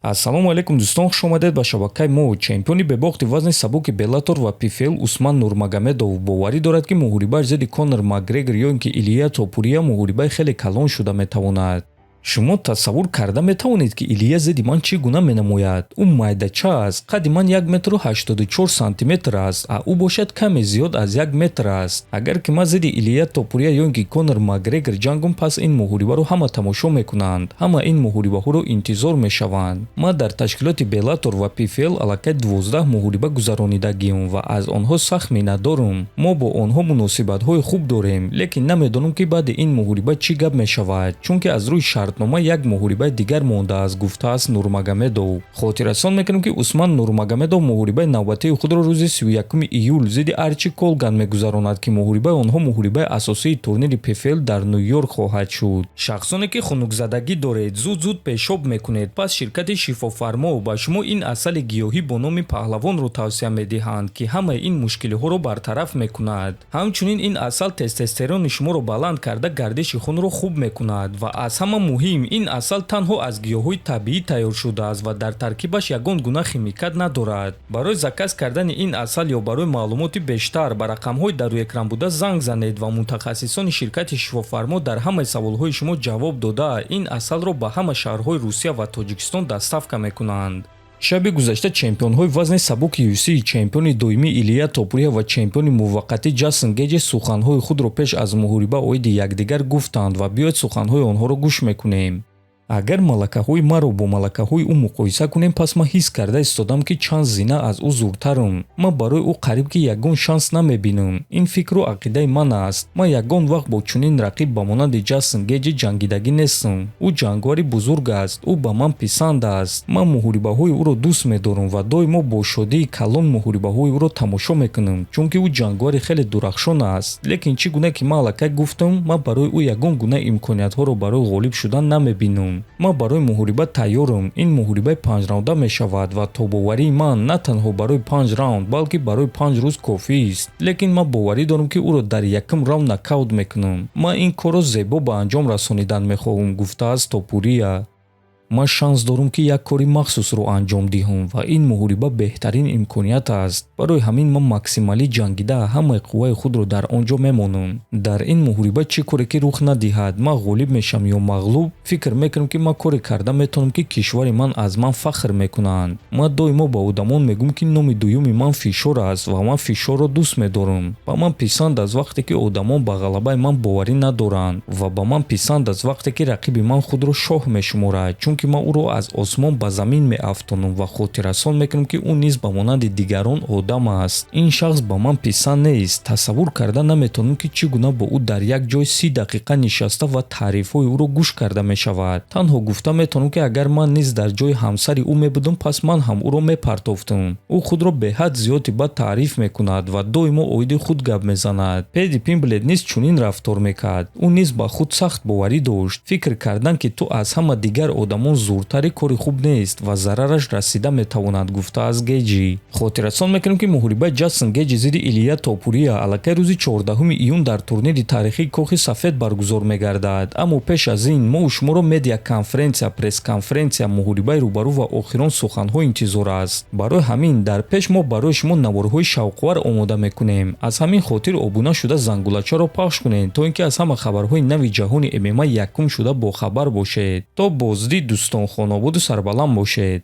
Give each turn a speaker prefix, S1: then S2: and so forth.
S1: Ассалому алайкум дӯстон, хуш омадед ба шабакаи мо. Чемпиони бебохти вазни сабуки Беллатор ва PFL Усман Нурмагомедов боварӣ дорад, ки муҳорибааш зидди Конор Макгрегор ё ин ки Илия Топурия муҳорибаи хеле калон шуда метавонад. Шумо тасаввур карда метавонед, ки Илия зидди ман чӣ гуна менамояд? Ӯ майдача аст, қадди ман 1,84 сантиметр аст, а ӯ бошад каме зиёд аз 1 метр аст. Агар ки ман зидди Илия Топурия ё ин ки Конор Макгрегор ҷангум, пас ин муҳорибаро ҳама тамошо мекунанд, ҳама ин муҳорибаҳоро интизор мешаванд. Ман дар ташкилоти Беллатор ва PFL аллакай 12 муҳориба гузаронидагиам ва аз онҳо сахт миннатдорам. Мо бо онҳо муносибатҳои хуб дорем, лекин намедонам ки баъди ин муҳориба чӣ гап мешавад, чунки аз рӯи шартнома як муҳорибаи дигар мондааст, гуфтааст Нурмагомедов. Хотиррасон мекунем, ки Усман Нурмагомедов муҳорибаи навбатии худро рӯзи 31 июл зидди Арчи Колган мегузаронад, ки муҳорибаи онҳо муҳорибаи асосии турнири PFL дар Нью-Йорк хоҳад шуд. Шахсоне ки хунукзадагӣ доред, зуд пешоб мекунед, пас ширкати Шифофармо ба шумо ин асали гиёҳӣ бо номи Паҳлавонро тавсия медиҳанд, ки ҳамаи ин мушкилиҳоро бартараф мекунад. Ҳамчунин ин асал тестостерони шуморо баланд карда гардиши хунро хуб мекунад ва аз ҳама муҳим, ин асал танҳо аз гиёҳҳои табиӣ тайёр шудааст ва дар таркибаш ягон гуна химикат надорад. Барои заказ кардани ин асал ё барои маълумоти бештар ба рақамҳои дар рӯи экран буда занг занед ва мутахассисони ширкати Шифофармо дар ҳамаи саволҳои шумо ҷавоб дода, ин асалро ба ҳама шаҳрҳои Русия ва Тоҷикистон доставка мекунанд. шаби гузашта чемпионҳои вазни сабуки UFC, чемпиони доимӣ Илия Топурия ва чемпиони муваққатӣ Ҷейсон Гейҷ суханҳои худро пеш аз муҳориба оиди якдигар гуфтанд ва биёед суханҳои онҳоро гӯш мекунем. Агар малакаҳои маро бо малакаҳои ӯ муқоиса кунем, пас ман ҳис карда истодам, ки чанд зина аз ӯ зуртарам. Ман барои ӯ қариб ки ягон шанс намебинам. Ин фикру ақидаи ман аст. Ман ягон вақт бо чунин рақиб ба монанди Ҷейсон Гейҷ ҷангидагӣ нестам. Ӯ ҷангвари бузург аст. Ӯ ба ман писанд аст. Ман муҳорибаҳои ӯро дӯст медорам ва доимо бо шодии калон муҳорибаҳои ӯро тамошо мекунам, чунки ӯ ҷангвари хеле дурахшон аст. Лекин чӣ гуна ки ман аллакай гуфтам, ман барои ӯ ягон гуна имкониятҳоро барои ғолиб шудан намебинам. Ман барои муҳориба тайёрам. Ин муҳорибаи 5 раунда мешавад ва тобоварии ман на танҳо барои 5 раунд, балки барои 5 рӯз кофист. Лекин ман боварӣ дорам, ки ӯро дар якум раунд нокаут мекунам. Ман ин корро зебо ба анҷом расонидан мехоҳам, гуфтааст Топурия. Ман шанс дорам, ки як кори махсусро анҷом диҳам ва ин муҳориба беҳтарин имконият аст. Барои ҳамин ман максималӣ ҷангида ҳамаи қувваи худро дар он ҷо мемонам. Дар ин муҳориба чӣ коре ки рух надиҳад, ман ғолиб мешам ё мағлуб, фикр мекунам, ки ман коре карда метавонам, ки кишвари ман аз ман фахр мекунанд. Ман доимо ба одамон мегӯям, ки номи дуюми ман фишор аст ва ман фишорро дӯст медорам. Ба ман писанд аз вақте ки одамон ба ғалабаи ман боварӣ надоранд ва ба ман писанд аз вақте ки рақиби ман худро шоҳ мешуморад, чунки ман ӯро аз осмон ба замин меафтонам ва хотиррасон мекунам, ки ӯ низ ба монанди дигарон одам аст. Ин шахс ба ман писанд нест. Тасаввур карда наметавонам, ки чӣ гуна бо ӯ дар як ҷой 30 дақиқа нишаста ва таърифҳои ӯро гӯш карда мешавад. Танҳо гуфта метавонам, ки агар ман низ дар ҷои ҳамсари ӯ мебудам, пас ман ҳам ӯро мепартофтам. Ӯ худро беҳад зиёди бад таъриф мекунад ва доимо оиди худ гап мезанад. Педи Пимблет низ чунин рафтор мекард. ӯ низ ба худ сахт боварӣ дошт. Фикр кардан, ки ту аз ҳама дигар одамон зуртари кори хуб нест ва зарараш расида метавонад, гуфтааст Гейҷи. Хотиррасон мекунем, ки муҳорибаи Ҷейсон Гейҷ зидди Илия Топурия аллакай рӯзи 14 июн дар турнири таърихии Кохи Сафед баргузор мегардад. Аммо пеш аз ин мо шуморо медиа конференсия, пресс-конференсия, муҳорибаи рӯбарӯ ва охирон суханҳо интизор аст. Барои ҳамин дар пеш мо барои шумо наворҳои шавқовар омода мекунем. Аз ҳамин хотир обуна шуда зангулачаро пахш кунед, то ин ки аз ҳама хабарҳои нави ҷаҳони ММА якум шуда бохабар бошед. То боздид дӯстон, хонободу сарбаланд бошед.